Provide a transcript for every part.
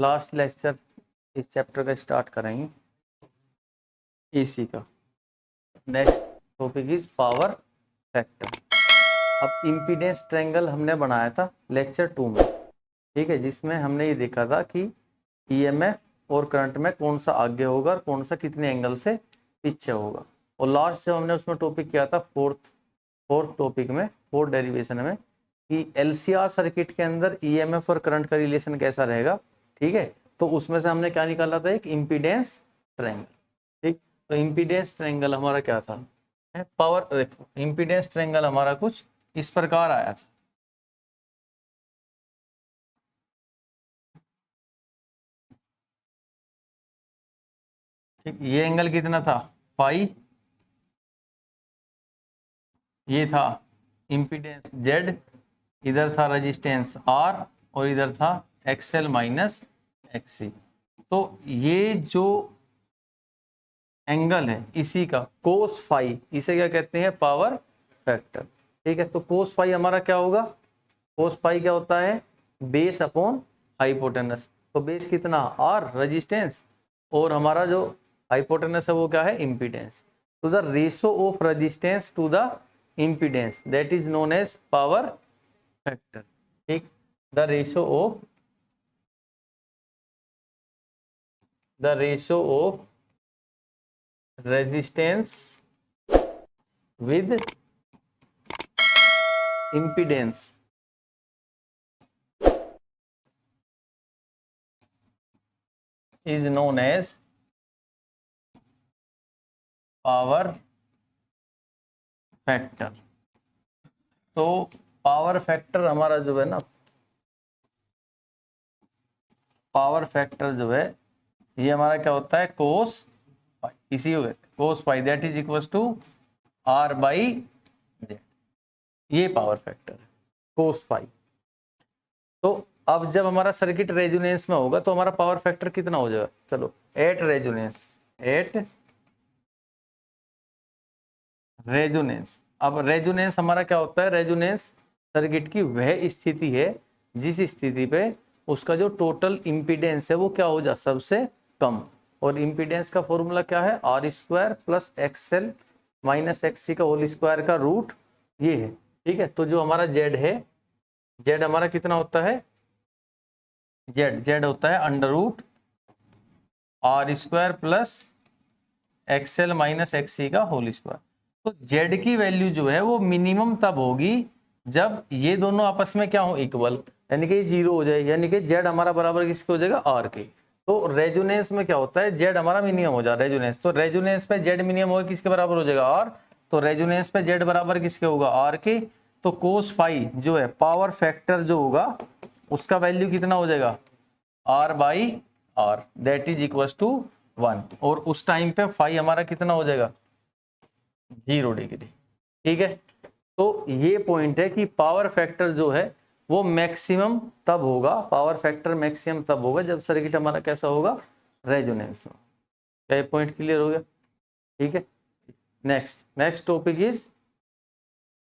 Last lecture इस chapter का start करेंगे एसी का। Next topic is power factor. अब इम्पीडेंस ट्रायंगल हमने बनाया था लेक्चर 2 में, ठीक है, जिसमें हमने ये देखा था कि ईएमएफ और करंट में कौन सा आगे होगा और कौन सा कितने एंगल से पीछे होगा। और लास्ट जब हमने उसमें टॉपिक किया था फोर्थ टॉपिक में, फोर्थ डेरिवेशन में, कि एलसीआर सर्किट के अंदर ईएमएफ और करंट का रिलेशन कैसा रहेगा, ठीक है। तो उसमें से हमने क्या निकाला था, एक इम्पीडेंस ट्रायंगल, ठीक। तो इम्पीडेंस ट्रायंगल हमारा क्या था, पावर, देखो इम्पीडेंस ट्रायंगल हमारा कुछ इस प्रकार आया था। ठीक, ये एंगल कितना था, फाई, ये था इम्पीडेंस जेड, इधर था रेजिस्टेंस आर और इधर था एक्सएल माइनस एक्सी। तो ये जो एंगल है इसी का कोस फाई, इसे क्या कहते हैं, पावर फैक्टर, ठीक है। तो कोस फाई हमारा क्या होगा, कोस फाई क्या होता है, बेस अपॉन हाइपोटेनस। तो बेस कितना, आर रेजिस्टेंस, और हमारा जो हाइपोटेनस है वो क्या है, इम्पीडेंस। तो the ratio of resistance to the impedance that is known as power factor, ठीक। The ratio of resistance with impedance is known as power factor। तो पावर फैक्टर हमारा जो है ना, पावर फैक्टर जो है ये हमारा क्या होता है, कोस पाई, इसी हो गया cos phi that is equal to R by Z, ये पावर फैक्टर है कोस पाई। तो अब जब हमारा सर्किट रेजोनेंस में होगा तो हमारा पावर फैक्टर कितना हो जाएगा, चलो एट रेजोनेंस। अब रेजोनेंस हमारा क्या होता है, रेजोनेंस सर्किट की वह स्थिति है जिस स्थिति पे उसका जो टोटल इम्पीडेंस है वो क्या हो जाए, सबसे कम। और इम्पीडेंस का फॉर्मूला क्या है, R square plus XL minus XC का होल स्क्वायर का रूट, ये है, ठीक है। तो जो हमारा जेड है, जेड हमारा कितना होता है, जेड होता है under root R square plus XL minus XC का होल स्क्वायर। तो जेड की वैल्यू जो है वो मिनिमम तब होगी जब ये दोनों आपस में क्या हो, इक्वल, यानी कि जीरो हो जाए, यानी कि जेड हमारा बराबर किसके हो जाएगा, आर के। तो रेजोनेंस में क्या होता है, जेड हमारा मिनिमम हो जाए रेजोनेंस, तो रेजोनेंस पे जेड मिनिमम होगा किसके बराबर हो जाएगा, आर। तो रेजोनेंस पे जेड बराबर किसके होगा, आर के। तो कोस फाई जो है पावर फैक्टर जो होगा उसका वैल्यू कितना हो जाएगा, R by R that is equal to 1। और उस टाइम पे फाई हमारा कितना हो जाएगा, 0 डिग्री, ठीक है। तो ये पॉइंट है कि पावर फैक्टर जो है वो मैक्सिमम तब होगा, पावर फैक्टर मैक्सिमम तब होगा जब सर्किट हमारा कैसा होगा, रेजोनेंस में। क्या ये पॉइंट क्लियर हो गया, ठीक है। Next topic is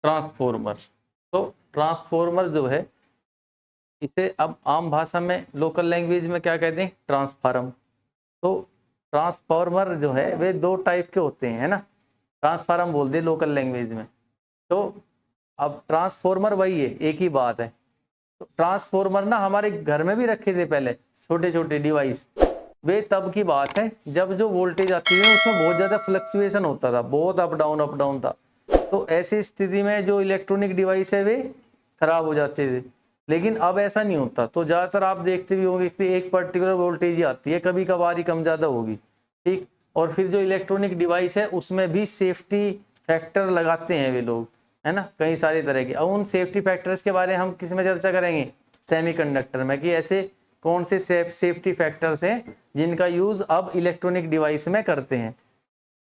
transformer. तो ट्रांसफॉर्मर जो है इसे अब आम भाषा में लोकल लैंग्वेज में क्या कहते हैं, ट्रांसफार्म। तो ट्रांसफॉर्मर जो है वे दो टाइप के होते हैं, है ना, ट्रांसफार्म बोल दे लोकल लैंग्वेज में। तो अब ट्रांसफॉर्मर वही है, एक ही बात है। तो ट्रांसफॉर्मर ना हमारे घर में भी रखे थे पहले, छोटे छोटे डिवाइस। वे तब की बात है जब जो वोल्टेज आती है उसमें बहुत ज़्यादा फ्लक्चुएशन होता था, बहुत अप डाउन था। तो ऐसी स्थिति में जो इलेक्ट्रॉनिक डिवाइस है वे खराब हो जाते थे। लेकिन अब ऐसा नहीं होता। तो ज़्यादातर आप देखते भी होंगे कि एक पर्टिकुलर वोल्टेज ही आती है, कभी कभार ही कम ज़्यादा होगी, ठीक। और फिर जो इलेक्ट्रॉनिक डिवाइस है उसमें भी सेफ्टी फैक्टर लगाते हैं वे लोग, है ना, कई सारे तरह के। अब उन सेफ्टी फैक्टर्स के बारे में हम किस में चर्चा करेंगे, सेमीकंडक्टर में, कि ऐसे कौन से सेफ्टी फैक्टर्स हैं जिनका यूज अब इलेक्ट्रॉनिक डिवाइस में करते हैं।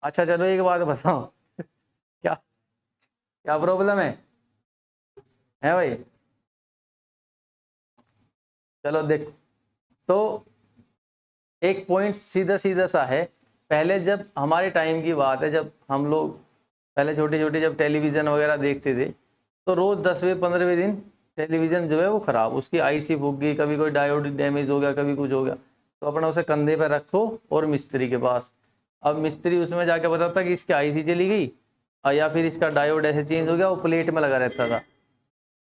अच्छा चलो एक बात बताओ, क्या क्या प्रॉब्लम है भाई, चलो देख। तो एक पॉइंट सीधा सा है, पहले जब हमारे टाइम की बात है, जब हम लोग पहले छोटे छोटे जब टेलीविज़न वगैरह देखते थे तो रोज़ 10वें 15वें दिन टेलीविजन जो है वो खराब, उसकी आईसी फूक गई, कभी कोई डायोड डैमेज हो गया, कभी कुछ हो गया, तो अपना उसे कंधे पे रखो और मिस्त्री के पास। अब मिस्त्री उसमें जाके बताता कि इसकी आईसी चली गई या फिर इसका डायोड ऐसे चेंज हो गया, वो प्लेट में लगा रहता था।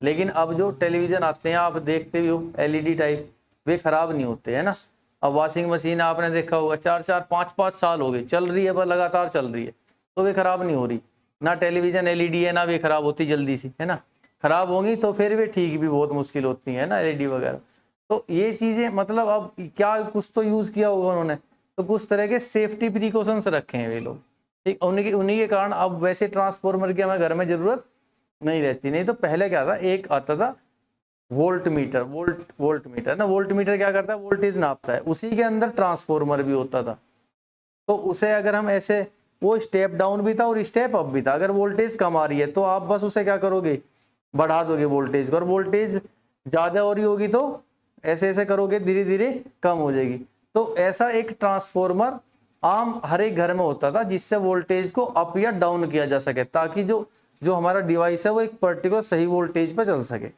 लेकिन अब जो टेलीविजन आते हैं आप देखते भी हो एलईडी टाइप, वे खराब नहीं होते है ना। अब वॉशिंग मशीन आपने देखा होगा 4-4 5-5 साल हो गए चल रही है, पर लगातार चल रही है, तो वे खराब नहीं हो रही। ना टेलीविजन एलईडी है ना वे खराब होती जल्दी से, है ना। खराब होंगी तो फिर वे ठीक भी बहुत मुश्किल होती है ना एलईडी वगैरह। तो ये चीजें मतलब अब क्या कुछ तो यूज किया होगा उन्होंने, तो कुछ तरह के सेफ्टी प्रिकॉशंस रखे हैं वे लोग, ठीक। उन्हीं के कारण अब वैसे ट्रांसफॉर्मर की हमें घर में जरूरत नहीं रहती। नहीं तो पहले क्या था, एक आता था वोल्ट मीटर, वोल्ट मीटर ना, वोल्ट मीटर क्या करता है, वोल्टेज नापता है, उसी के अंदर ट्रांसफॉर्मर भी होता था। तो उसे अगर हम ऐसे, वो स्टेप डाउन भी था और स्टेप अप भी था। अगर वोल्टेज कम आ रही है तो आप बस उसे क्या करोगे, बढ़ा दोगे वोल्टेज को, और वोल्टेज ज्यादा हो रही होगी तो ऐसे ऐसे करोगे धीरे धीरे कम हो जाएगी। तो ऐसा एक ट्रांसफॉर्मर आम हर एक घर में होता था, जिससे वोल्टेज को अप या डाउन किया जा सके, ताकि जो जो हमारा डिवाइस है वो एक पर्टिकुलर सही वोल्टेज पर चल सके,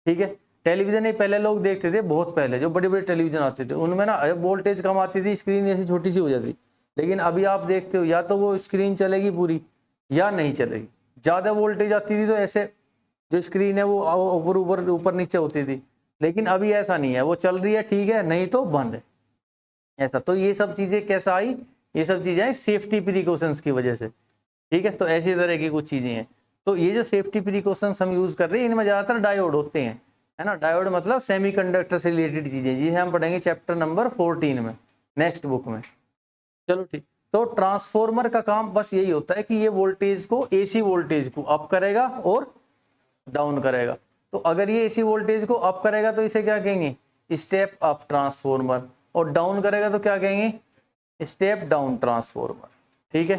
ठीक है। टेलीविजन ही पहले लोग देखते थे, बहुत पहले जो बड़े बड़े टेलीविजन आते थे उनमें ना वोल्टेज कम आती थी, स्क्रीन ऐसी छोटी सी हो जाती। लेकिन अभी आप देखते हो या तो वो स्क्रीन चलेगी पूरी या नहीं चलेगी। ज्यादा वोल्टेज आती थी तो ऐसे जो स्क्रीन है वो ऊपर ऊपर ऊपर नीचे होती थी। लेकिन अभी ऐसा नहीं है, वो चल रही है ठीक है, नहीं तो बंद है ऐसा। तो ये सब चीजें कैसा आई, ये सब चीजें आई सेफ्टी प्रिकॉशंस की वजह से, ठीक है। तो ऐसी तरह की कुछ चीजें हैं। तो ये जो सेफ्टी प्रिकॉशंस हम यूज कर रहे हैं इनमें ज्यादातर डायोड होते हैं, है ना। डायोड मतलब सेमीकंडक्टर से रिलेटेड चीजें, जिसे हम पढ़ेंगे चैप्टर नंबर 14 में, नेक्स्ट बुक में। चलो ठीक। तो ट्रांसफॉर्मर का काम बस यही होता है कि ये वोल्टेज को, एसी वोल्टेज को अप करेगा और डाउन करेगा। तो अगर ये एसी वोल्टेज को अप करेगा तो इसे क्या कहेंगे, स्टेप अप ट्रांसफॉर्मर, और डाउन करेगा तो क्या कहेंगे, स्टेप डाउन ट्रांसफॉर्मर, ठीक है।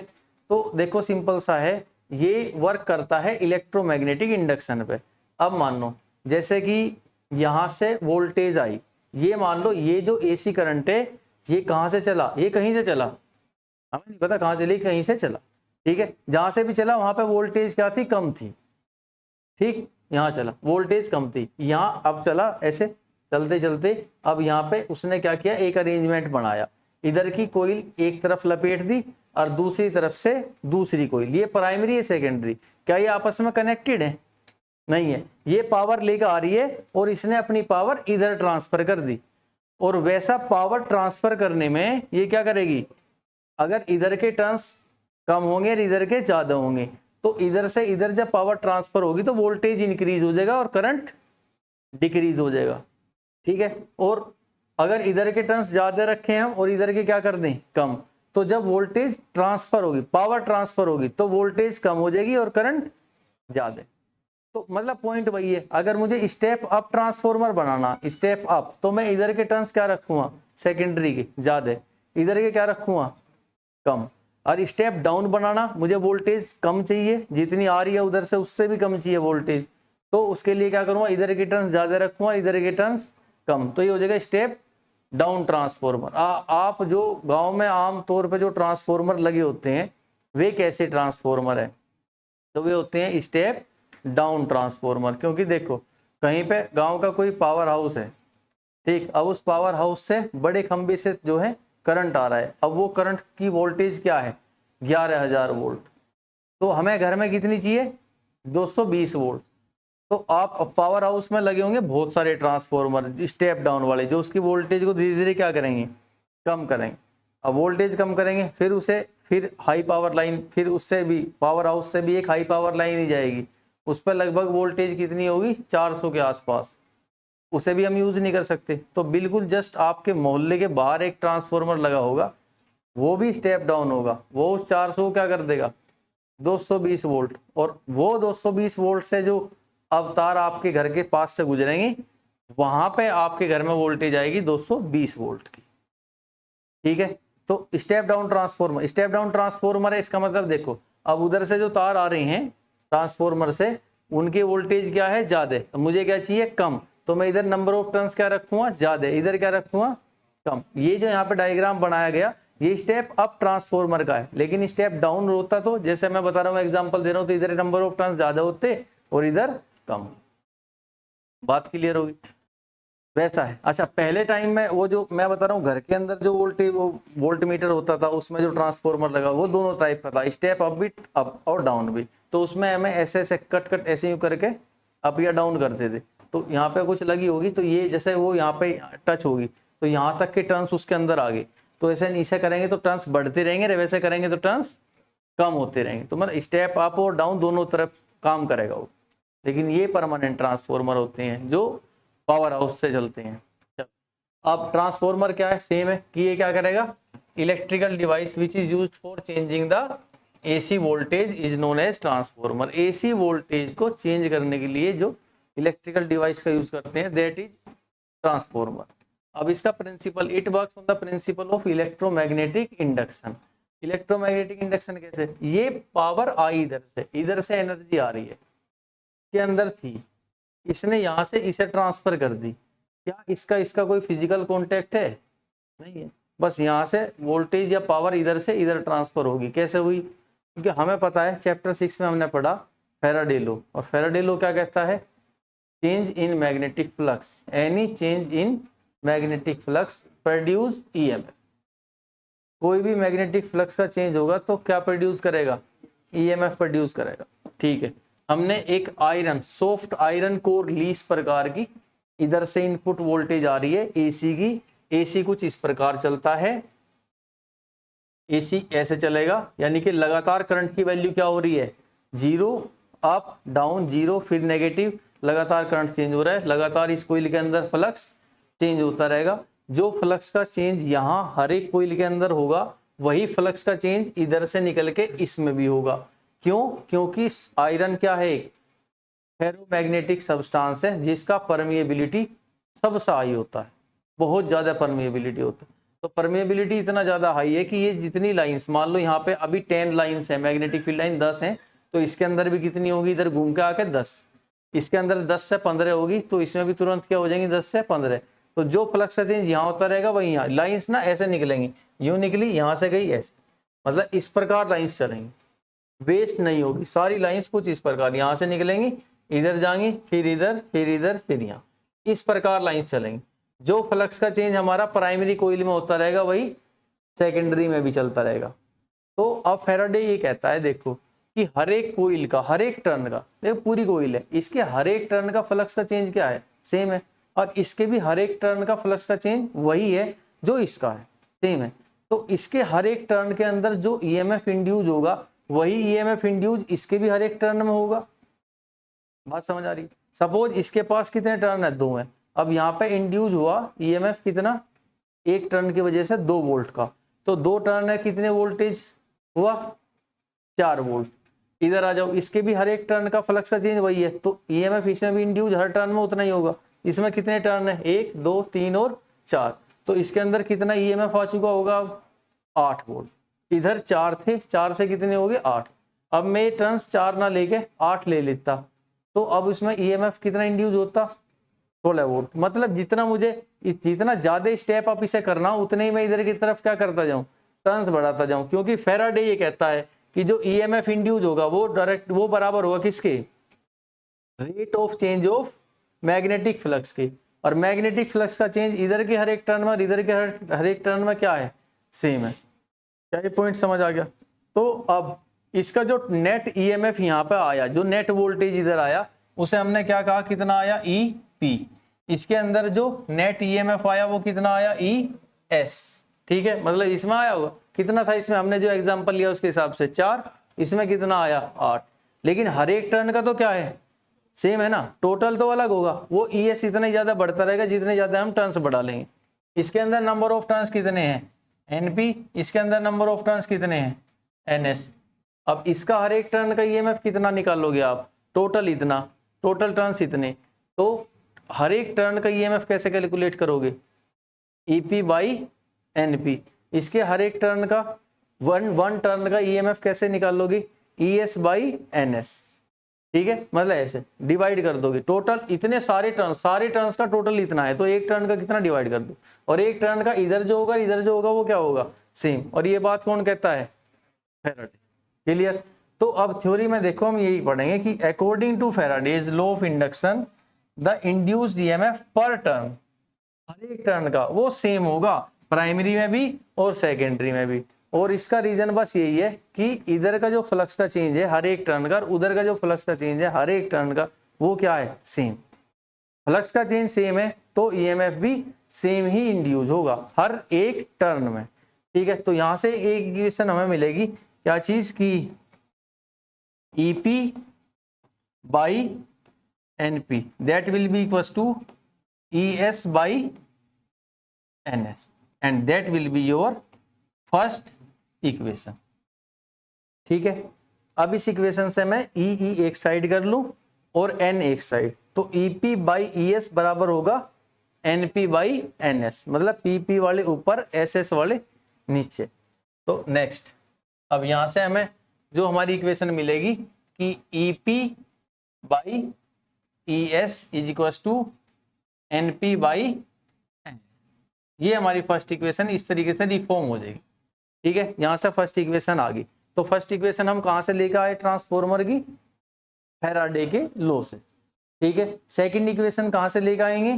तो देखो सिंपल सा है, ये वर्क करता है इलेक्ट्रोमैग्नेटिक इंडक्शन पे। अब मान लो जैसे कि यहां से वोल्टेज आई, ये मान लो ये जो एसी करंट है ये कहां से चला, ये कहीं से चला, हमें नहीं पता कहां चली, कहीं से चला, ठीक है। जहां से भी चला वहां पे वोल्टेज क्या थी, कम थी, ठीक। यहाँ चला वोल्टेज कम थी, यहाँ अब चला ऐसे चलते चलते, अब यहाँ पे उसने क्या किया, एक अरेंजमेंट बनाया, इधर की कोइल एक तरफ लपेट दी और दूसरी तरफ से दूसरी कोइल, ये प्राइमरी है सेकेंडरी, क्या ये आपस में कनेक्टेड है, नहीं है। ये पावर लेकर आ रही है और इसने अपनी पावर इधर ट्रांसफर कर दी, और वैसा पावर ट्रांसफर करने में ये क्या करेगी, अगर इधर के टर्न्स कम होंगे और इधर के ज्यादा होंगे, तो इधर से इधर जब पावर ट्रांसफर होगी तो वोल्टेज इंक्रीज हो जाएगा और करंट डिक्रीज हो जाएगा, ठीक है। और अगर इधर के टर्न्स ज्यादा रखें हम और इधर के क्या कर दें कम, तो जब वोल्टेज ट्रांसफर होगी, पावर ट्रांसफर होगी, तो वोल्टेज कम हो जाएगी और करंट ज्यादा। तो मतलब पॉइंट वही है, अगर मुझे स्टेप अप ट्रांसफॉर्मर बनाना, स्टेप अप, तो मैं इधर के टर्न्स क्या रखूंगा, सेकेंडरी के ज्यादा, इधर के क्या रखूंगा कम। और स्टेप डाउन बनाना, मुझे वोल्टेज कम चाहिए, जितनी आ रही है उधर से उससे भी कम चाहिए वोल्टेज, तो उसके लिए क्या करूंगा, इधर के टर्न्स ज्यादा रखूंगा, इधर के टर्न्स कम, तो ये हो जाएगा स्टेप डाउन ट्रांसफॉर्मर। आप जो गांव में आम तौर पे जो ट्रांसफॉर्मर लगे होते हैं वे कैसे ट्रांसफॉर्मर है, तो वे होते हैं स्टेप डाउन ट्रांसफॉर्मर। क्योंकि देखो कहीं पे गांव का कोई पावर हाउस है, ठीक, अब उस पावर हाउस से बड़े खंबे से जो है करंट आ रहा है, अब वो करंट की वोल्टेज क्या है 11,000 वोल्ट, तो हमें घर में कितनी चाहिए 220 वोल्ट। तो आप पावर हाउस में लगे होंगे बहुत सारे ट्रांसफॉर्मर स्टेप डाउन वाले, जो उसकी वोल्टेज को धीरे धीरे क्या करेंगे, कम करेंगे। अब वोल्टेज कम करेंगे, फिर उसे फिर हाई पावर लाइन, फिर उससे भी पावर हाउस से भी एक हाई पावर लाइन ही जाएगी, उस पर लगभग वोल्टेज कितनी होगी 400 के आसपास, उसे भी हम यूज नहीं कर सकते। तो बिल्कुल जस्ट आपके मोहल्ले के बाहर एक ट्रांसफॉर्मर लगा होगा, वो भी स्टेप डाउन होगा, वो 400 क्या कर देगा 220 वोल्ट, और वो 220 वोल्ट से जो अवतार आपके घर के पास से गुजरेंगे वहां पे आपके घर में वोल्टेज आएगी 220 वोल्ट की, ठीक है। तो step down transformer, step down transformer है, इसका मतलब देखो अब उधर से जो तार आ रहे हैं ट्रांसफॉर्मर से, उनके वोल्टेज क्या है ज्यादा, मुझे क्या चाहिए कम, तो मैं इधर नंबर ऑफ टर्न्स क्या रखूंगा ज्यादा, इधर क्या रखूंगा कम। ये जो यहाँ पे डायग्राम बनाया गया ये स्टेप अप ट्रांसफॉर्मर का है, लेकिन स्टेप डाउन होता तो जैसे मैं बता रहा हूँ एग्जांपल दे रहा हूँ, तो इधर नंबर ऑफ टर्न्स ज्यादा होते और इधर कम। बात क्लियर होगी। वैसा है। अच्छा, पहले टाइम में वो जो मैं बता रहा हूँ घर के अंदर जो वो वोल्ट मीटर होता था, उसमें जो ट्रांसफॉर्मर लगा वो दोनों टाइप का था, स्टेप अप भी, अप और डाउन भी। तो उसमें हमें ऐसे ऐसे कट ऐसे यूँ करके अप या डाउन करते थे। तो यहाँ पे कुछ लगी होगी, तो ये जैसे वो यहाँ पे टच होगी तो यहाँ तक के टर्न्स उसके अंदर आ गए। तो ऐसे नीचे करेंगे तो टर्न्स बढ़ते रहेंगे, वैसे करेंगे तो टर्न्स कम होते रहेंगे। तो मतलब स्टेप अप और डाउन दोनों तरफ काम करेगा वो। लेकिन ये परमानेंट ट्रांसफॉर्मर होते हैं जो पावर हाउस से चलते हैं। अब ट्रांसफॉर्मर क्या है, सेम है कि ये क्या करेगा, electrical device which is used for changing the AC voltage is known as transformer. AC voltage को चेंज करने के लिए जो इलेक्ट्रिकल डिवाइस का यूज करते हैं दैट इज ट्रांसफॉर्मर। अब इसका principle, it works on the principle of electromagnetic induction. Electromagnetic induction कैसे, ये पावर आई इधर से एनर्जी आ रही है के अंदर थी, इसने यहाँ से इसे ट्रांसफर कर दी। क्या इसका कोई फिजिकल कांटेक्ट है, नहीं है। बस यहाँ से वोल्टेज या पावर इधर से इधर ट्रांसफर होगी। कैसे हुई, क्योंकि हमें पता है चैप्टर 6 में हमने पढ़ा फैराडे लॉ, और फैराडे लॉ क्या कहता है, change in magnetic flux, any change in magnetic flux produce EMF. कोई भी मैग्नेटिक फ्लक्स का चेंज होगा तो क्या प्रोड्यूस करेगा, ईएमएफ प्रोड्यूस करेगा। ठीक है, हमने एक आयरन, सॉफ्ट आयरन कोर ली इस प्रकार की, इधर से इनपुट वोल्टेज आ रही है एसी की, एसी कुछ इस प्रकार चलता है, एसी ऐसे चलेगा, यानी कि लगातार करंट की वैल्यू क्या हो रही है, जीरो, अप डाउन जीरो, फिर नेगेटिव, लगातार करंट चेंज हो रहा है, लगातार इस कोइल के अंदर फ्लक्स चेंज होता रहेगा। जो फ्लक्स का चेंज यहाँ हर एक कोइल के अंदर होगा, वही फ्लक्स का चेंज इधर से निकल के इसमें भी होगा। क्यों, क्योंकि आयरन क्या है, एक फेरोमैग्नेटिक सब्सटेंस है जिसका परमिएबिलिटी सबसे हाई होता है, बहुत ज्यादा परमिएबिलिटी होता है। तो परमिएबिलिटी इतना ज्यादा हाई है कि ये जितनी लाइंस, मान लो यहाँ पे अभी 10 लाइंस है, मैग्नेटिक फील्ड लाइन 10 है, तो इसके अंदर भी कितनी होगी, इधर घूम के आके 10, इसके अंदर 10 से 15 होगी, तो इसमें भी तुरंत क्या हो जाएंगी 10 से 15। तो जो फ्लक्स का चेंज यहाँ होता रहेगा वही यहाँ लाइंस ना ऐसे निकलेंगी, यूं निकली यहाँ से गई ऐसे, मतलब इस प्रकार लाइंस चलेंगी, वेस्ट नहीं होगी सारी लाइंस, कुछ इस प्रकार यहाँ से निकलेंगी, इधर जाएंगी, फिर इधर, फिर इधर, फिर यहाँ, इस प्रकार लाइंस चलेंगी। जो फ्लक्स का चेंज हमारा प्राइमरी कोइल में होता रहेगा वही सेकेंडरी में भी चलता रहेगा। तो अब फैराडे ये कहता है देखो कि हर एक कोइल का, हर एक टर्न का, देखो पूरी कोइल है, इसके हर एक टर्न का फ्लक्स का चेंज क्या है, सेम है, और इसके भी हर एक टर्न का फ्लक्स का चेंज वही है जो इसका है, सेम है। तो इसके हर एक टर्न के अंदर जो ईएमएफ इंड्यूज होगा वही ईएमएफ इंड्यूज इसके भी हर एक टर्न में होगा। बात समझ आ रही, सपोज इसके पास कितने टर्न है, 2 है, अब यहाँ पे इंड्यूज हुआ ईएमएफ कितना, एक टर्न की वजह से 2 वोल्ट का, तो 2 टर्न है, कितने वोल्टेज हुआ, 4 वोल्ट। इधर आ जाओ, इसके भी हर एक टर्न का फ्लक्स का चेंज वही है, तो ईएमएफ इसमें भी इंड्यूज हर टर्न में उतना ही होगा। इसमें कितने टर्न है, 1 2 3 और 4, तो इसके अंदर कितना ईएमएफ आ चुका होगा, 8 वोल्ट। इधर 4 थे, 4 से कितने हो गए, 8। अब मैं ये टर्न्स 4 ना लेके 8 ले लेता, तो अब इसमें ईएमएफ कितना इंड्यूस होता, 16 वोल्ट। मतलब जितना मुझे, जितना ज्यादा स्टेप अप इसे करना उतने ही मैं इधर की तरफ क्या करता जाऊं, टर्न्स बढ़ाता जाऊं, क्योंकि फैराडे ये कहता है कि जो ईएमएफ इंड्यूस होगा वो डायरेक्ट, वो बराबर होगा किसके, rate of change of magnetic flux के। और मैग्नेटिक फ्लक्स का चेंज इधर के हर एक टर्न में और इधर के हर एक टर्न में क्या है, सेम है। क्या ये पॉइंट समझ आ गया। तो अब इसका जो नेट ईएमएफ यहाँ पे आया, जो नेट वोल्टेज इधर आया, उसे हमने क्या कहा, कितना आया, ई पी। इसके अंदर जो नेट ईएमएफ आया वो कितना आया, ई एस। ठीक है, मतलब इसमें आया होगा, कितना था इसमें, हमने जो एग्जांपल लिया उसके हिसाब से 4, इसमें कितना आया, 8। लेकिन हर एक टर्न का तो क्या है, सेम है ना, टोटल तो अलग होगा। वो ई एस इतना ही ज्यादा बढ़ता रहेगा जितने ज्यादा हम टर्न्स बढ़ा लेंगे। इसके अंदर नंबर ऑफ टर्न्स कितने हैं, एनपी, इसके अंदर नंबर ऑफ टर्न्स कितने हैं, एनएस। अब इसका हर एक टर्न का ईएमएफ कितना निकालोगे आप, टोटल इतना, टोटल टर्न्स इतने, तो हर एक टर्न का ईएमएफ कैसे कैलकुलेट करोगे, ईपी बाई एनपी। इसके हर एक टर्न का वन टर्न का ईएमएफ कैसे निकालोगे, ईएस बाई एनएस। ठीक है, मतलब ऐसे डिवाइड कर दोगे, टोटल इतने सारे टर्न्स का टोटल इतना है, तो एक टर्न का कितना डिवाइड कर दो, और एक टर्न का इधर जो होगा इधर जो होगा वो क्या होगा, सेम। और ये बात कौन कहता है, फैराडे। क्लियर। तो अब थ्योरी में देखो हम यही पढ़ेंगे कि according to Faraday's law of induction, the induced EMF per turn, हर एक टर्न का वो सेम होगा, प्राइमरी में भी और सेकेंडरी में भी। और इसका रीजन बस यही है कि इधर का जो फ्लक्स का चेंज है हर एक टर्न का, उधर का जो फ्लक्स का चेंज है हर एक टर्न का, वो क्या है, सेम। फ्लक्स का चेंज सेम है तो ईएमएफ भी सेम ही इंड्यूस होगा हर एक टर्न में। ठीक है, तो यहां से एक इक्वेशन हमें मिलेगी, क्या चीज की, EP by NP that will be equals to ES by NS and that will be your first equation. ठीक है, अब इस इक्वेशन से मैं ई एक साइड कर लूं और एन एक साइड, तो ईपी बाई ईएस बराबर होगा एनपी बाई एनएस, मतलब पीपी वाले ऊपर एसएस वाले नीचे। तो नेक्स्ट, अब यहां से हमें जो हमारी इक्वेशन मिलेगी कि EP by ES is equal to NP by N, ये हमारी फर्स्ट इक्वेशन इस तरीके से रिफॉर्म हो जाएगी। ठीक है, यहां से फर्स्ट इक्वेशन आ गई। तो फर्स्ट इक्वेशन हम कहां से लेकर आए, ट्रांसफॉर्मर की, फैराडे के लॉ से। ठीक है, सेकंड इक्वेशन कहां से लेकर आएंगे,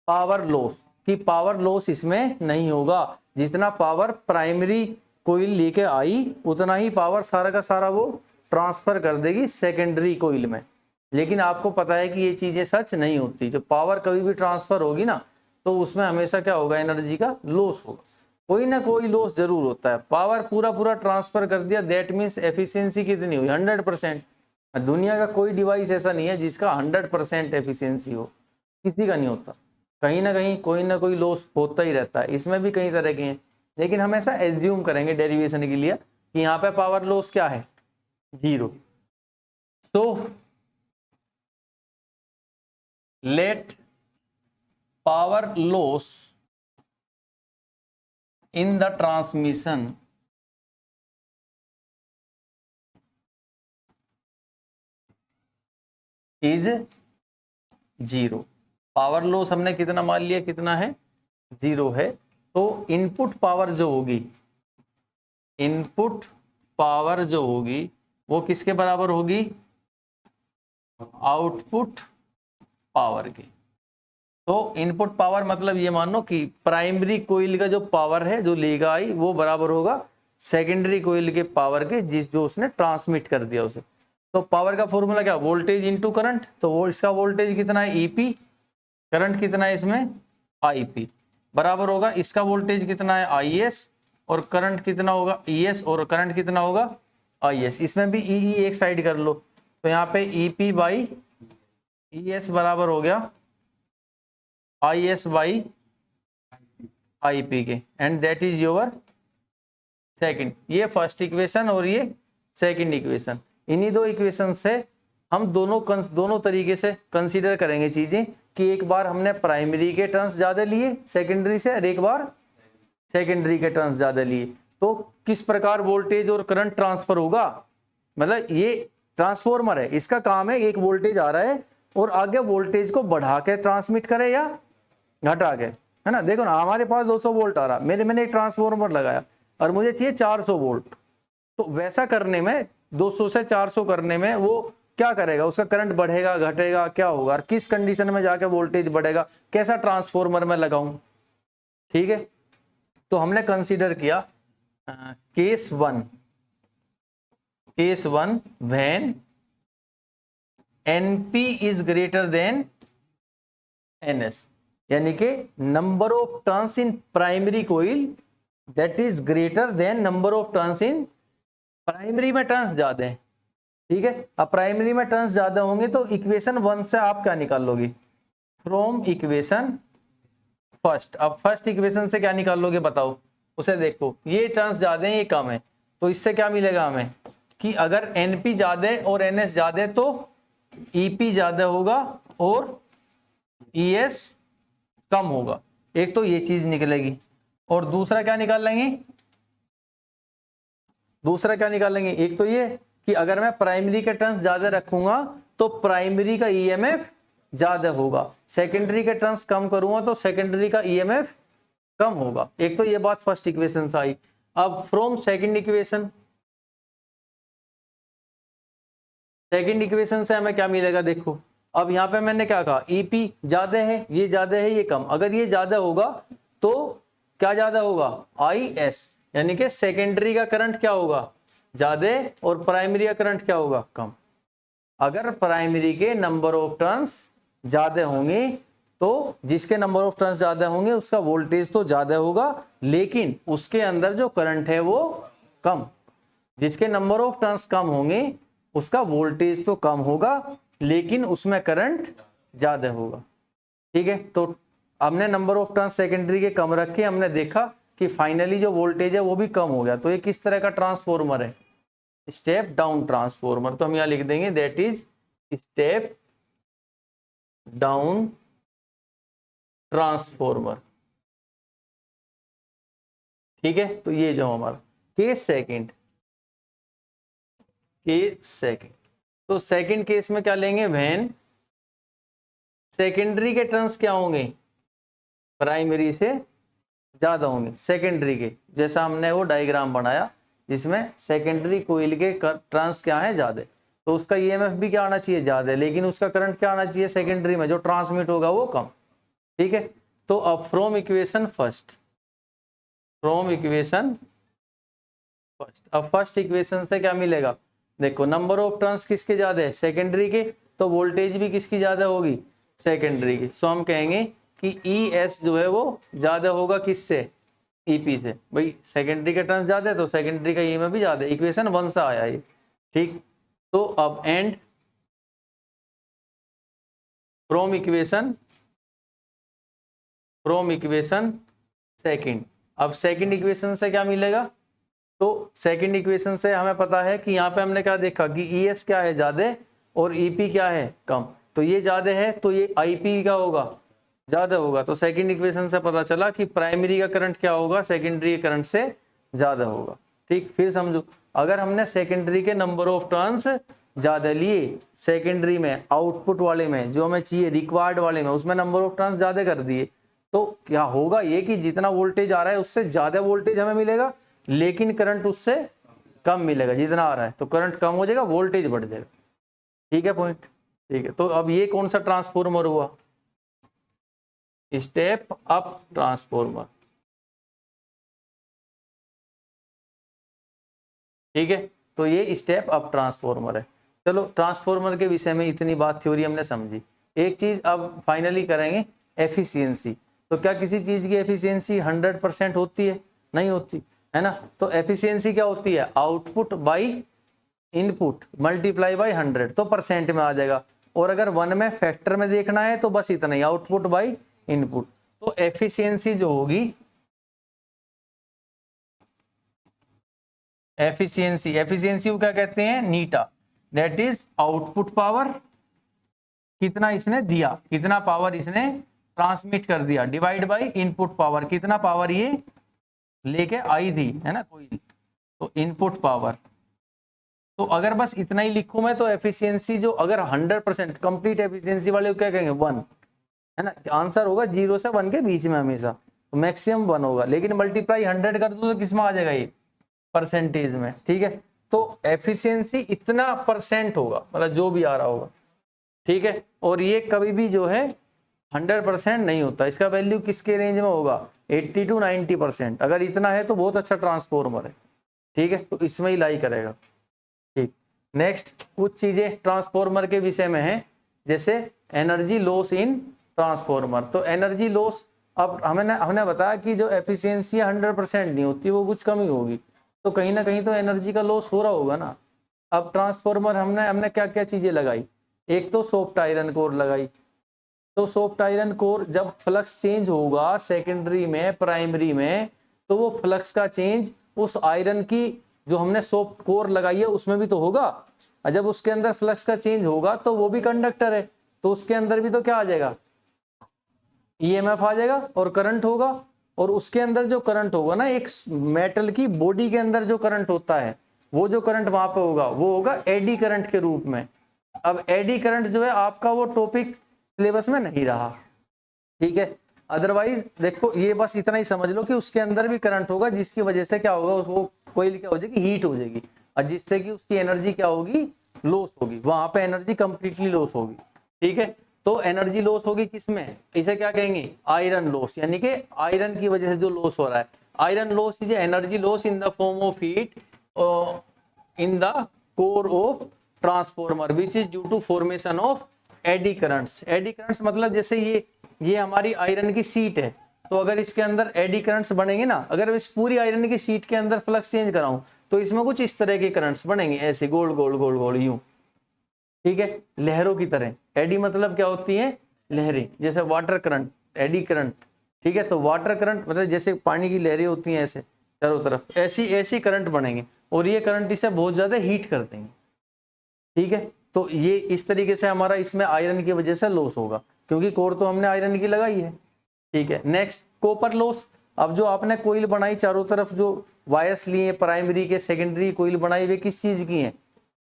पावर लॉस, कि पावर लॉस इसमें नहीं होगा, जितना पावर प्राइमरी कोइल लेके आई उतना ही पावर सारा का सारा वो ट्रांसफर कर देगी सेकेंडरी कोइल में। लेकिन आपको पता है कि ये चीजें सच नहीं होती, जो पावर कभी भी ट्रांसफर होगी ना तो उसमें हमेशा क्या होगा, एनर्जी का लॉस होगा, कोई ना कोई लॉस जरूर होता है। पावर पूरा ट्रांसफर कर दिया दैट मीन्स एफिशिएंसी कितनी हुई, 100%। दुनिया का कोई डिवाइस ऐसा नहीं है जिसका 100% एफिशिएंसी हो, किसी का नहीं होता, कहीं ना कहीं कोई ना कोई लॉस होता ही रहता है। इसमें भी कई तरह के हैं, लेकिन हम ऐसा एज्यूम करेंगे डेरिवेशन के लिए कि यहाँ पे पावर लॉस क्या है, 0। So let power loss in the transmission is 0। Power loss हमने कितना मान लिया, कितना है, 0 है। तो इनपुट पावर जो होगी, इनपुट पावर जो होगी वो किसके बराबर होगी, आउटपुट पावर की। तो इनपुट पावर मतलब ये मान लो कि प्राइमरी कोइल का जो पावर है जो लेगा आई वो बराबर होगा सेकेंडरी कोइल के पावर के, जिस जो उसने ट्रांसमिट कर दिया उसे। तो पावर का फॉर्मूला क्या, वोल्टेज इनटू करंट, तो वो इसका वोल्टेज कितना है ईपी, करंट कितना है इसमें आईपी, बराबर होगा इसका वोल्टेज कितना है आईएस और करंट कितना होगा ईएस और करंट कितना होगा आईएस। इसमें भी ई एक साइड कर लो, तो यहाँ पे ईपी बाई ईएस बराबर हो गया I S by I P के, and that is your second. ये फर्स्ट इक्वेशन और ये सेकंड इक्वेशन। इन्हीं दो इक्वेशन से हम दोनों तरीके से कंसीडर करेंगे चीजें, कि एक बार हमने प्राइमरी के टर्म्स ज्यादा लिए सेकेंडरी से और एक बार सेकेंडरी के टर्म्स ज्यादा लिए, तो किस प्रकार वोल्टेज और करंट ट्रांसफर होगा। मतलब ये ट्रांसफॉर्मर है, इसका काम है एक वोल्टेज आ रहा है और आगे वोल्टेज को बढ़ा के ट्रांसमिट करे या घटा के, है ना। देखो ना, हमारे पास 200 वोल्ट आ रहा, मैंने एक ट्रांसफॉर्मर लगाया और मुझे चाहिए 400 वोल्ट, तो वैसा करने में 200 से 400 करने में वो क्या करेगा, उसका करंट बढ़ेगा घटेगा क्या होगा, और किस कंडीशन में जाके वोल्टेज बढ़ेगा, कैसा ट्रांसफॉर्मर में लगाऊं। ठीक है, तो हमने कंसीडर किया case one when NP is greater than NS, यानी कि number of turns in primary coil that is greater than number of turns in, primary में टर्न्स ज्यादा है। ठीक है, अब प्राइमरी में टर्न्स ज्यादा होंगे तो इक्वेशन 1 से आप क्या निकाल लोगे, फ्रॉम इक्वेशन फर्स्ट। अब फर्स्ट इक्वेशन से क्या निकाल लोगे बताओ, उसे देखो, ये टर्न्स ज्यादा है ये कम है, तो इससे क्या मिलेगा हमें कि अगर एनपी ज्यादा है और एनएस ज्यादा है तो ईपी ज्यादा होगा और ईएस कम होगा। एक तो ये चीज निकलेगी, और दूसरा क्या निकालेंगे, एक तो ये कि अगर मैं प्राइमरी के टर्न्स ज्यादा रखूंगा तो प्राइमरी का ईएमएफ ज्यादा होगा, सेकेंडरी के टर्न्स कम करूंगा तो सेकेंडरी का ईएमएफ कम होगा। एक तो ये बात फर्स्ट इक्वेशन से आई। अब फ्रॉम सेकेंड इक्वेशन से हमें क्या मिलेगा, देखो अब यहाँ पे मैंने क्या कहा, ईपी ज्यादा है, ये ज्यादा है, ये कम। अगर ये ज्यादा होगा तो क्या ज्यादा होगा, IS, यानी कि सेकेंडरी का करंट क्या होगा, ज्यादा, और प्राइमरी का करंट क्या होगा, कम। अगर प्राइमरी के नंबर ऑफ टर्न्स ज्यादा होंगे तो जिसके नंबर ऑफ टर्न्स ज्यादा होंगे उसका वोल्टेज तो ज्यादा होगा, लेकिन उसके अंदर जो करंट है वो कम। जिसके नंबर ऑफ टर्न्स कम होंगे उसका वोल्टेज तो कम होगा, लेकिन उसमें करंट ज्यादा होगा। ठीक है, तो हमने नंबर ऑफ टर्न्स सेकेंडरी के कम रखे, हमने देखा कि फाइनली जो वोल्टेज है वो भी कम हो गया। तो ये किस तरह का ट्रांसफॉर्मर है, स्टेप डाउन ट्रांसफॉर्मर। तो हम यहां लिख देंगे that is step down transformer. ठीक है, तो ये जो हमारा केस सेकंड, तो सेकंड केस में क्या लेंगे, व्हेन सेकेंडरी के टर्न्स क्या होंगे, प्राइमरी से ज्यादा होंगे सेकेंडरी के। जैसा हमने वो डायग्राम बनाया जिसमें सेकेंडरी कोइल के टर्न्स क्या है, ज्यादा, तो उसका ईएमएफ भी क्या आना चाहिए, ज्यादा, लेकिन उसका करंट क्या आना चाहिए सेकेंडरी में, जो ट्रांसमिट होगा वो कम। ठीक है, तो अब फ्रॉम इक्वेशन फर्स्ट, अब फर्स्ट इक्वेशन से क्या मिलेगा, देखो नंबर ऑफ टर्न्स किसके ज्यादा है, सेकेंडरी के, तो वोल्टेज भी किसकी ज्यादा होगी, सेकेंडरी की। सो हम कहेंगे कि ES जो है वो ज्यादा होगा किससे, EP से। भाई सेकेंडरी के टर्न्स ज्यादा है तो सेकेंडरी का EMF भी ज्यादा है। इक्वेशन 1 से आया ये। ठीक, तो अब एंड फ्रॉम इक्वेशन सेकंड, अब सेकंड इक्वेशन से क्या मिलेगा, तो सेकंड इक्वेशन से हमें पता है कि यहाँ पे हमने क्या देखा कि ES क्या है, ज्यादा, और EP क्या है, कम। तो ये ज्यादा है तो ये IP क्या होगा, ज्यादा होगा। तो सेकंड इक्वेशन से पता चला कि प्राइमरी का करंट क्या होगा, सेकेंडरी के करंट से ज्यादा होगा। ठीक, फिर समझो, अगर हमने सेकेंडरी के नंबर ऑफ टर्न्स ज्यादा लिए, सेकेंडरी में आउटपुट वाले में जो हमें चाहिए रिक्वायर्ड वाले में, उसमें नंबर ऑफ टर्न्स ज्यादा कर दिए, तो क्या होगा ये कि जितना वोल्टेज आ रहा है उससे ज्यादा वोल्टेज हमें मिलेगा, लेकिन करंट उससे कम मिलेगा जितना आ रहा है। तो करंट कम हो जाएगा, वोल्टेज बढ़ जाएगा। ठीक है पॉइंट। ठीक है, तो अब ये कौन सा ट्रांसफॉर्मर हुआ, स्टेप अप ट्रांसफॉर्मर। ठीक है, तो ये स्टेप अप ट्रांसफॉर्मर है। चलो ट्रांसफॉर्मर के विषय में इतनी बात थ्योरी हमने समझी। एक चीज अब फाइनली करेंगे, एफिशिएंसी। तो क्या किसी चीज की एफिशिएंसी 100% होती है, नहीं होती है ना। तो एफिशिएंसी क्या होती है, output by input multiply by 100, तो परसेंट में आ जाएगा। और अगर 1 में फैक्टर में देखना है तो बस इतना ही, आउटपुट बाई इनपुट। तो एफिशिएंसी जो होगी, एफिशिएंसी को क्या कहते हैं, नीटा, दैट इज आउटपुट पावर, कितना इसने दिया, कितना पावर इसने ट्रांसमिट कर दिया, डिवाइड बाय इनपुट पावर, कितना पावर ये लेके आई थी, है ना कोई, तो इनपुट पावर। तो अगर बस इतना ही लिखूं मैं तो एफिशिएंसी जो, अगर 100% कंप्लीट एफिशिएंसी वाले को क्या कहेंगे, 1, है ना। आंसर होगा 0 से 1 के बीच में हमेशा, तो मैक्सिमम 1 होगा। लेकिन मल्टीप्लाई 100 कर दो तो किस में आ जाएगा, ये परसेंटेज में। ठीक है, तो एफिशिएंसी इतना परसेंट होगा, मतलब जो भी आ रहा होगा। ठीक है, और ये कभी भी जो है 100% नहीं होता, इसका वैल्यू किसके रेंज में होगा, 80 to 90%। अगर इतना है तो बहुत अच्छा ट्रांसफॉर्मर है। ठीक है, तो इसमें ही लाई करेगा। ठीक, नेक्स्ट कुछ चीजें ट्रांसफॉर्मर के विषय में है, जैसे एनर्जी लॉस इन ट्रांसफॉर्मर। तो एनर्जी लॉस, अब हमने बताया कि जो एफिशिएंसी 100% नहीं होती, वो कुछ कमी होगी, तो कहीं ना कहीं तो एनर्जी का लॉस हो रहा होगा ना। अब ट्रांसफॉर्मर हमने क्या क्या चीजें लगाई, एक तो सॉफ्ट आयरन कोर लगाई। तो सॉफ्ट आयरन कोर जब फ्लक्स चेंज होगा सेकेंडरी में प्राइमरी में, तो वो फ्लक्स का चेंज उस आयरन की जो हमने सॉफ्ट कोर लगाई है उसमें भी तो होगा। और जब उसके अंदर फ्लक्स का चेंज होगा तो वो भी कंडक्टर है, तो उसके अंदर भी तो क्या आ जाएगा, ईएमएफ आ जाएगा और करंट होगा। और उसके अंदर जो करंट होगा ना, एक मेटल की बॉडी के अंदर जो करंट होता है, वो जो करंट वहां पे होगा वो होगा एडी करंट के रूप में। अब एडी करंट जो है आपका वो टॉपिक सिलेबस में नहीं रहा। ठीक है, अदरवाइज देखो ये बस इतना ही समझ लो कि उसके अंदर भी करंट होगा, जिसकी वजह से क्या होगा, वो कोयल क्या हो जाएगी, हीट हो जाएगी, और जिससे कि उसकी एनर्जी क्या होगी, लॉस होगी। वहां पे एनर्जी कंप्लीटली लॉस होगी। ठीक है। तो एनर्जी लॉस होगी किसमें, इसे क्या कहेंगे, आयरन लॉस, यानी कि आयरन की वजह से जो लॉस हो रहा है। Iron loss is energy loss in the form of heat in the core of transformer which is due to formation of eddy currents. Eddy currents मतलब जैसे ये हमारी आयरन की शीट है, तो अगर इसके अंदर एडी करंट्स बनेंगे ना, अगर इस पूरी आयरन की शीट के अंदर फ्लक्स चेंज कराऊं तो इसमें कुछ इस तरह के करंट्स बनेंगे, ऐसे गोल गोल गोल गोल यूं, ठीक है, लहरों की तरह। एडी मतलब क्या होती है, लहरें, जैसे वाटर करंट, एडी करंट, ठीक है। तो वाटर करंट मतलब जैसे पानी की लहरें होती हैं ऐसे चारों तरफ, ऐसी ऐसी करंट बनेंगे, और ये करंट इसे बहुत ज्यादा हीट कर देंगे, ठीक है। तो ये इस तरीके से हमारा इसमें आयरन की वजह से लॉस होगा, क्योंकि कोर तो हमने आयरन की लगाई है, ठीक है। Next copper loss. अब जो आपने कोइल बनाई चारों तरफ, जो वायर्स लिए प्राइमरी के सेकेंडरी कोइल बनाई, वे किस चीज की हैं,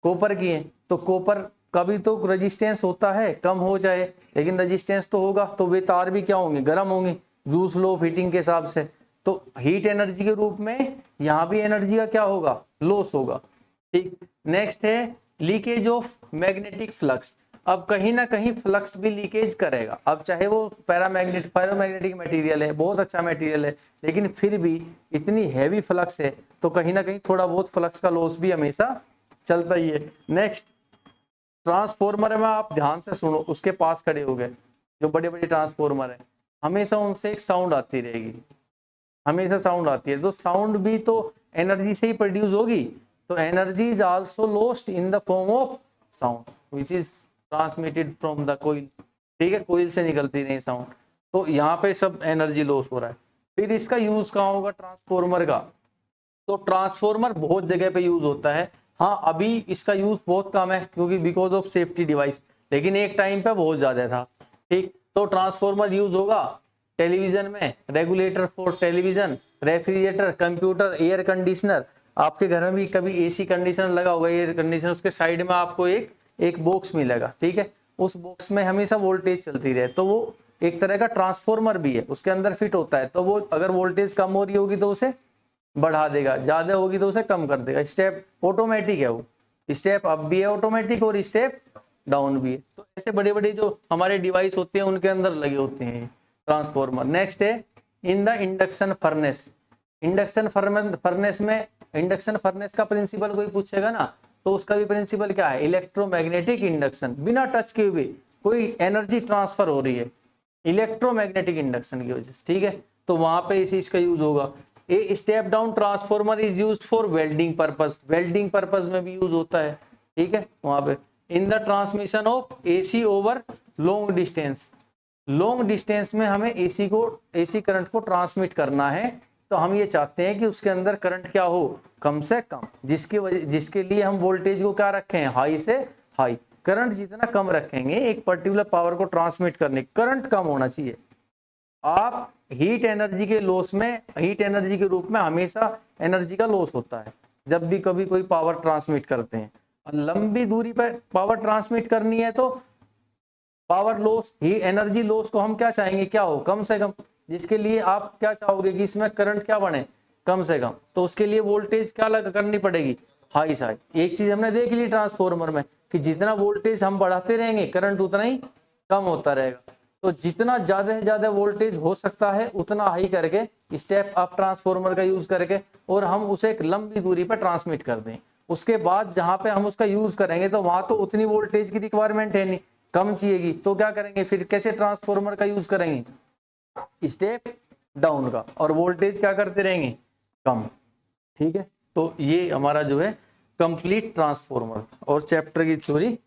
कॉपर की हैं। तो कॉपर का भी तो रेजिस्टेंस होता है, कम हो जाए लेकिन रेजिस्टेंस तो होगा, तो वे तार भी क्या होंगे, गर्म होंगे, जूस लो ऑफ हीटिंग के हिसाब से। तो हीट एनर्जी के रूप में यहाँ भी एनर्जी का क्या होगा, लॉस होगा, ठीक। नेक्स्ट है लीकेज ऑफ मैग्नेटिक फ्लक्स। अब कहीं ना कहीं फ्लक्स भी लीकेज करेगा, अब चाहे वो फेरोमैग्नेटिक मटेरियल है, बहुत अच्छा मटेरियल है, लेकिन फिर भी इतनी हैवी फ्लक्स है तो कहीं ना कहीं थोड़ा बहुत फ्लक्स का लॉस भी हमेशा चलता ही है। नेक्स्ट ट्रांसफॉर्मर में आप ध्यान से सुनो, उसके पास खड़े हो गए जो बड़े बड़े ट्रांसफॉर्मर है, हमेशा उनसे एक साउंड आती रहेगी, हमेशा साउंड आती है। तो साउंड भी तो एनर्जी से ही प्रोड्यूस होगी, तो energy is also lost in the form of sound which is transmitted from the coil, ठीक है, कोइल से निकलती नहीं साउंड। तो यहाँ पे सब एनर्जी लॉस हो रहा है। फिर इसका यूज कहाँ होगा ट्रांसफॉर्मर का, तो ट्रांसफॉर्मर बहुत जगह पे यूज होता है। हाँ अभी इसका यूज बहुत कम है क्योंकि बिकॉज ऑफ सेफ्टी डिवाइस, लेकिन एक टाइम पे बहुत ज्यादा था, ठीक। तो ट्रांसफॉर्मर यूज होगा टेलीविजन में, regulator for television, refrigerator, computer, air conditioner. आपके घर में भी कभी एसी कंडीशनर लगा होगा, एयर कंडीशनर, उसके साइड में आपको एक बॉक्स मिलेगा, ठीक है। उस बॉक्स में हमेशा वोल्टेज चलती रहे, तो वो एक तरह का ट्रांसफॉर्मर भी है, उसके अंदर फिट होता है। तो वो अगर वोल्टेज कम हो रही होगी तो उसे बढ़ा देगा, ज्यादा होगी तो उसे कम कर देगा। स्टेप ऑटोमेटिक है, वो स्टेप अप भी है ऑटोमेटिक और स्टेप डाउन भी है। तो ऐसे बड़े बड़े जो हमारे डिवाइस होते हैं उनके अंदर लगे होते हैं ट्रांसफॉर्मर। नेक्स्ट है in the induction furnace. Induction furnace में, इंडक्शन फर्नेस का प्रिंसिपल कोई पूछेगा ना, तो उसका भी प्रिंसिपल क्या है, इलेक्ट्रोमैग्नेटिक इंडक्शन। बिना टच के हुए कोई एनर्जी ट्रांसफर हो रही है इलेक्ट्रोमैग्नेटिक इंडक्शन की वजह से, ठीक है। तो वहां पे इस चीज का यूज होगा। A step down transformer is used for welding purpose, welding purpose में भी यूज होता है, ठीक है। वहां पे in the transmission of AC over long distance, long distance में हमें एसी करंट को ट्रांसमिट करना है, तो हम ये चाहते हैं कि उसके अंदर करंट क्या हो, कम से कम, जिसके लिए हम वोल्टेज को क्या रखें, हाई से हाई। करंट जितना कम रखेंगे एक पर्टिकुलर पावर को ट्रांसमिट करने, करंट कम होना चाहिए। आप हीट एनर्जी के लॉस में, हीट एनर्जी के रूप में हमेशा एनर्जी का लॉस होता है जब भी कभी कोई पावर ट्रांसमिट करते हैं। और लंबी दूरी पर पावर ट्रांसमिट करनी है तो पावर लॉस, ही एनर्जी लॉस को हम क्या चाहेंगे, क्या हो, कम से कम। जिसके लिए आप क्या चाहोगे कि इसमें करंट क्या बने, कम से कम। तो उसके लिए वोल्टेज क्या करनी पड़ेगी, हाई से हाई। एक चीज हमने देख ली ट्रांसफॉर्मर में कि जितना वोल्टेज हम बढ़ाते रहेंगे करंट उतना ही कम होता रहेगा। तो जितना ज्यादा से ज्यादा वोल्टेज हो सकता है उतना हाई करके स्टेप अप ट्रांसफॉर्मर का यूज करके, और हम उसे एक लंबी दूरी पर ट्रांसमिट कर दें। उसके बाद जहां पे हम उसका यूज करेंगे तो वहां तो उतनी वोल्टेज की रिक्वायरमेंट है नहीं, कम चाहिएगी। तो क्या करेंगे फिर, कैसे ट्रांसफॉर्मर का यूज करेंगे, स्टेप डाउन का, और वोल्टेज क्या करते रहेंगे, कम, ठीक है। तो ये हमारा जो है कंप्लीट ट्रांसफॉर्मर था और चैप्टर की थ्योरी